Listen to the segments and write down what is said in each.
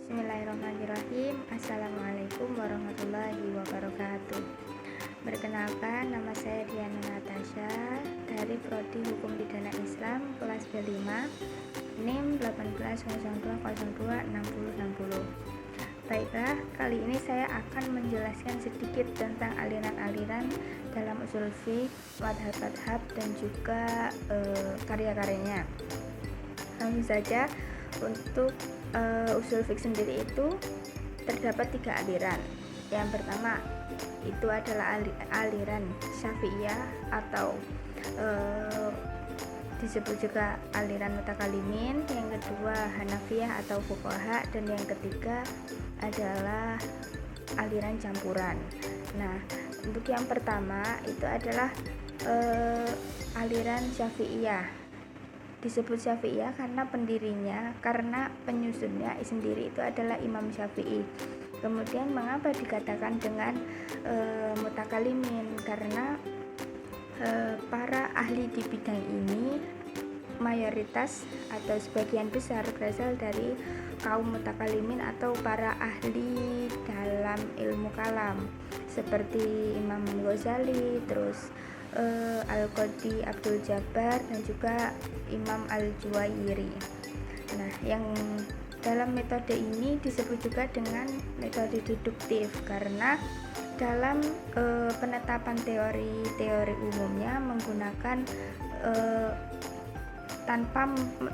Bismillahirrahmanirrahim. Assalamualaikum warahmatullahi wabarakatuh. Perkenalkan, nama saya Diana Natasha dari Prodi Hukum Pidana Islam kelas B5, NIM 1802026060. Baiklah, kali ini saya akan menjelaskan sedikit tentang aliran-aliran dalam usul fiqh, madhab-madhab, dan juga karya-karyanya. Langsung saja, untuk usul fiqh sendiri itu terdapat 3 aliran. Yang pertama itu adalah aliran Syafi'iyah atau disebut juga aliran mutakalimin. Yang kedua Hanafiyah atau fuqaha, dan yang ketiga adalah aliran campuran. Nah, untuk yang pertama itu adalah aliran Syafi'iyah. Disebut Syafi'iyah karena penyusunnya sendiri itu adalah Imam Syafi'i. Kemudian mengapa dikatakan dengan mutakalimin? Karena para ahli di bidang ini mayoritas atau sebagian besar berasal dari kaum mutakalimin atau para ahli dalam ilmu kalam, seperti Imam Ghazali, terus Al-Qadhi Abdul Jabbar, dan juga Imam Al-Juwayri. Nah, yang dalam metode ini disebut juga dengan metode deduktif, karena dalam penetapan teori umumnya menggunakan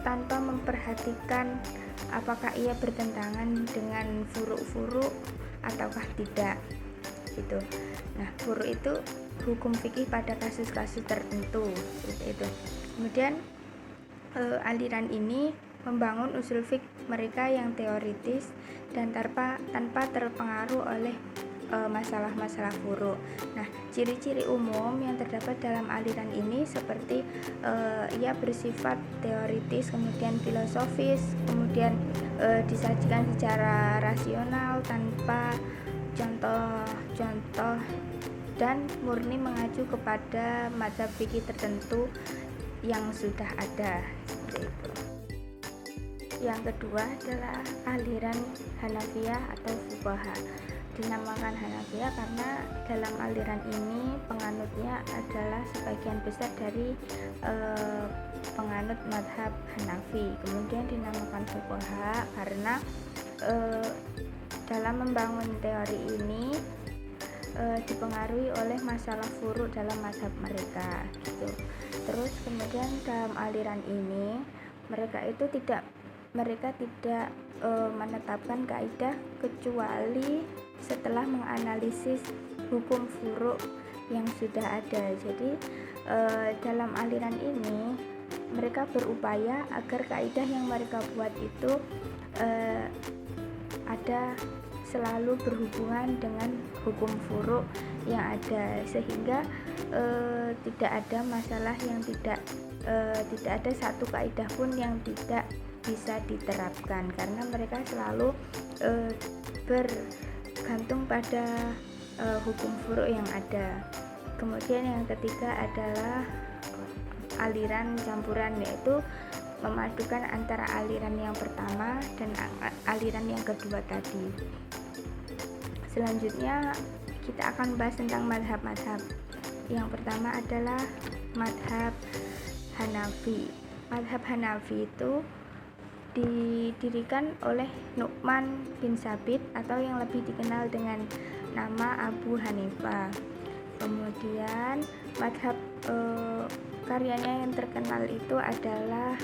tanpa memperhatikan apakah ia bertentangan dengan furu'-furu' ataukah tidak gitu. Nah, furu' itu hukum fikih pada kasus-kasus tertentu seperti itu. Kemudian aliran ini membangun usul fikih mereka yang teoritis dan tanpa terpengaruh oleh masalah-masalah furu'. Nah, ciri-ciri umum yang terdapat dalam aliran ini seperti ia bersifat teoritis, kemudian filosofis, kemudian disajikan secara rasional tanpa contoh-contoh, dan murni mengacu kepada mazhab fikih tertentu yang sudah ada, seperti itu. Yang kedua adalah aliran Hanafiyah atau fuqaha. Dinamakan Hanafiyah karena dalam aliran ini penganutnya adalah sebagian besar dari penganut mazhab Hanafi. Kemudian dinamakan fuqaha karena dalam membangun teori ini dipengaruhi oleh masalah furu' dalam mazhab mereka gitu. Terus kemudian dalam aliran ini mereka tidak menetapkan kaidah kecuali setelah menganalisis hukum furu' yang sudah ada. Jadi dalam aliran ini mereka berupaya agar kaidah yang mereka buat itu ada selalu berhubungan dengan hukum furu' yang ada, sehingga tidak ada masalah yang tidak ada satu kaidah pun yang tidak bisa diterapkan, karena mereka selalu bergantung pada hukum furu' yang ada. Kemudian yang ketiga adalah aliran campuran, yaitu memadukan antara aliran yang pertama dan aliran yang kedua tadi. Selanjutnya kita akan bahas tentang madhab-madhab. Yang pertama adalah madhab Hanafi. Madhab Hanafi itu didirikan oleh Nu'man bin Sabit atau yang lebih dikenal dengan nama Abu Hanifah. Kemudian madhab karyanya yang terkenal itu adalah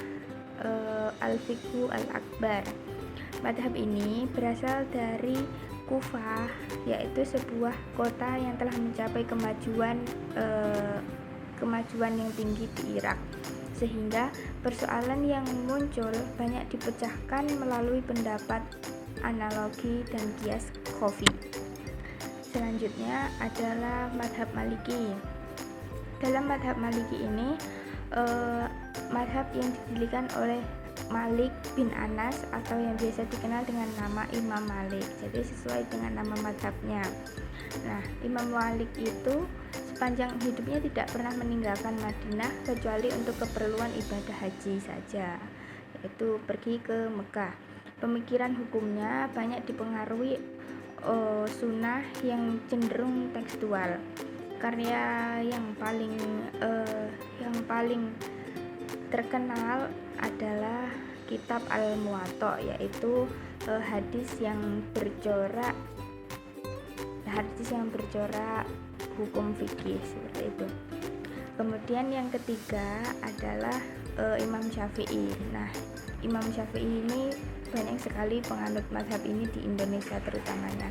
Al-Fiqhu Al-Akbar. Madhab ini berasal dari Kufah, yaitu sebuah kota yang telah mencapai kemajuan yang tinggi di Irak, sehingga persoalan yang muncul banyak dipecahkan melalui pendapat, analogi, dan kias khofi. Selanjutnya adalah madhab Maliki. Dalam madhab Maliki ini madhab yang didirikan oleh Malik bin Anas atau yang biasa dikenal dengan nama Imam Malik, jadi sesuai dengan nama madhabnya. Nah, Imam Malik itu sepanjang hidupnya tidak pernah meninggalkan Madinah kecuali untuk keperluan ibadah haji saja, yaitu pergi ke Mekah. Pemikiran hukumnya banyak dipengaruhi sunnah yang cenderung tekstual. Karya yang paling terkenal adalah kitab Al-Muwatta, yaitu hadis yang bercorak hukum fikih seperti itu. Kemudian yang ketiga adalah Imam Syafi'i. Nah, Imam Syafi'i ini banyak sekali penganut mazhab ini di Indonesia terutamanya.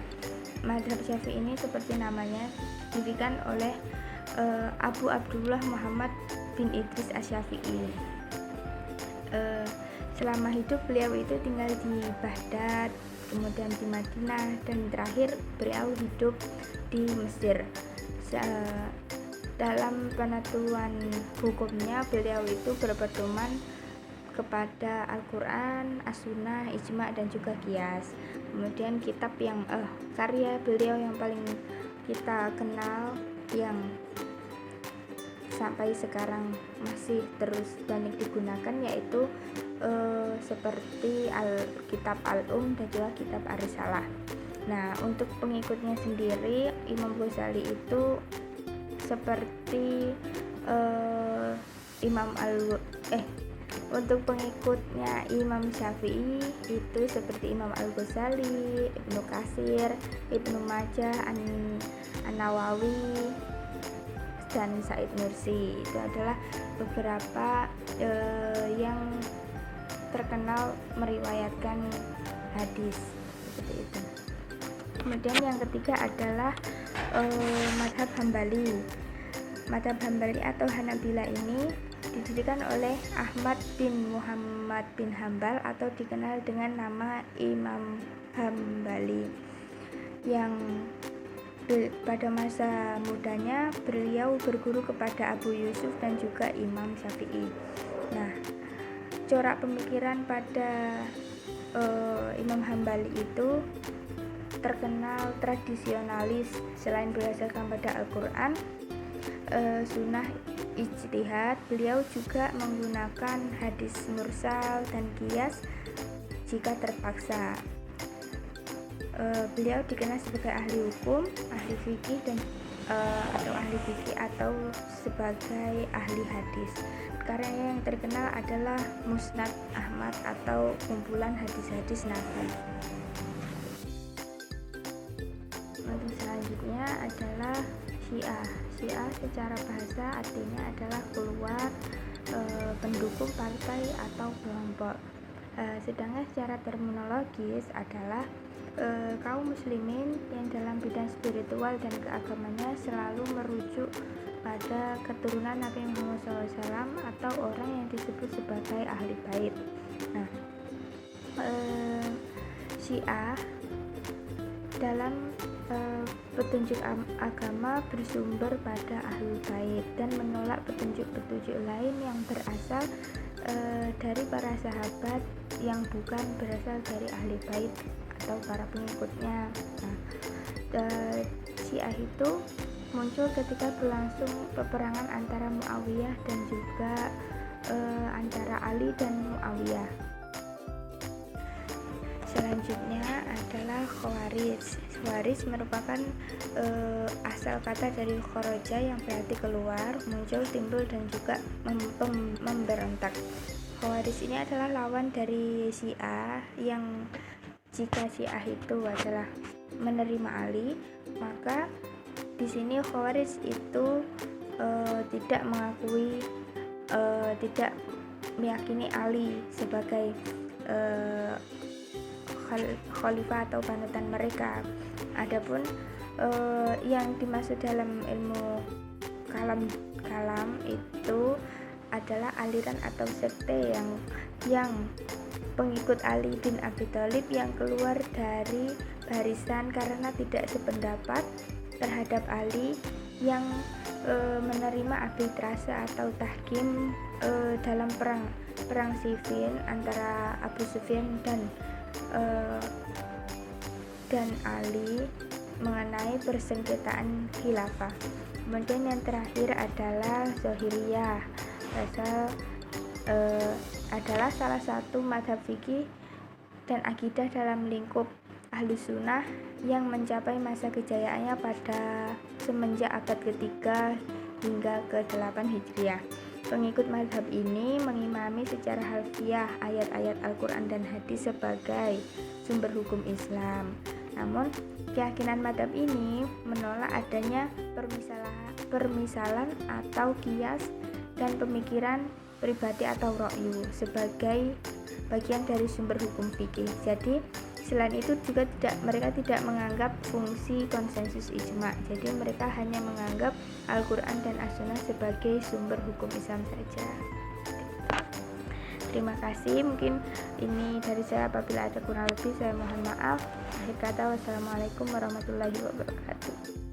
Mazhab Syafi'i ini seperti namanya didirikan oleh Abu Abdullah Muhammad bin Idris Asy-Syafi'i. Selama hidup beliau itu tinggal di Baghdad, kemudian di Madinah, dan terakhir beliau hidup di Mesir. Dalam penentuan hukumnya beliau itu berpedoman kepada Al-Quran, As-Sunnah, Ijma' dan juga Qiyas. Kemudian kitab yang karya beliau yang paling kita kenal yang sampai sekarang masih terus banyak digunakan yaitu seperti kitab Al-Um dan juga kitab Ar-Risalah. Nah, untuk pengikutnya sendiri Imam Ghazali itu seperti untuk pengikutnya Imam Syafi'i itu seperti Imam Al-Ghazali, Ibnu Katsir, Ibnu Majah, An-Nawawi, dan Said Nursi. Itu adalah beberapa yang terkenal meriwayatkan hadis seperti itu. Kemudian yang ketiga adalah mazhab Hambali. Mazhab Hambali atau Hanabila ini didirikan oleh Ahmad bin Muhammad bin Hambal atau dikenal dengan nama Imam Hambali, yang pada masa mudanya beliau berguru kepada Abu Yusuf dan juga Imam Syafi'i. Nah, corak pemikiran pada Imam Hambali itu terkenal tradisionalis. Selain berdasarkan pada Al-Quran, sunnah, ijtihad, beliau juga menggunakan hadis mursal dan qiyas jika terpaksa. Beliau dikenal sebagai ahli hukum, ahli fikih atau sebagai ahli hadis. Karya yang terkenal adalah Musnad Ahmad atau kumpulan hadis-hadis Nabi. Untuk selanjutnya adalah Syiah. Syiah secara bahasa artinya adalah keluar pendukung partai atau kelompok. Sedangkan secara terminologis adalah kaum muslimin yang dalam bidang spiritual dan keagamannya selalu merujuk pada keturunan Nabi Muhammad SAW atau orang yang disebut sebagai ahli bait. Nah, Syiah dalam petunjuk agama bersumber pada ahli bait dan menolak petunjuk-petunjuk lain yang berasal dari para sahabat yang bukan berasal dari ahli bait atau para pengikutnya. Nah, Syiah itu muncul ketika berlangsung peperangan antara Muawiyah dan juga antara Ali dan Muawiyah. Selanjutnya adalah Khawarij. Khawarij merupakan asal kata dari kharaja yang berarti keluar, muncul, timbul, dan juga memberontak. Khawarij ini adalah lawan dari Syiah, yang jika Syiah itu adalah menerima Ali, maka di sini Khawarij itu tidak meyakini Ali sebagai khalifah atau panutan mereka. Adapun yang dimaksud dalam ilmu kalam itu adalah aliran atau sekte yang pengikut Ali bin Abi Thalib yang keluar dari barisan karena tidak sependapat terhadap Ali, yang menerima arbitrase atau tahkim dalam perang Siffin antara Abu Sufyan dan Ali mengenai persengketaan khilafah. Kemudian yang terakhir adalah Zahiriyah. Adalah salah satu mazhab fikih dan akidah dalam lingkup Ahlus Sunnah yang mencapai masa kejayaannya pada semenjak abad ketiga hingga ke-8 Hijriah. Pengikut mazhab ini mengimami secara harfiah ayat-ayat Al-Quran dan hadis sebagai sumber hukum Islam. Namun, keyakinan mazhab ini menolak adanya permisalan atau kias dan pemikiran pribadi atau ra'yu sebagai bagian dari sumber hukum fikih. Jadi, selain itu juga mereka tidak menganggap fungsi konsensus ijma. Jadi mereka hanya menganggap Al-Quran dan As-Sunnah sebagai sumber hukum Islam saja. Terima kasih. Mungkin ini dari saya. Apabila ada kurang lebih saya mohon maaf. Akhir kata, wassalamualaikum warahmatullahi wabarakatuh.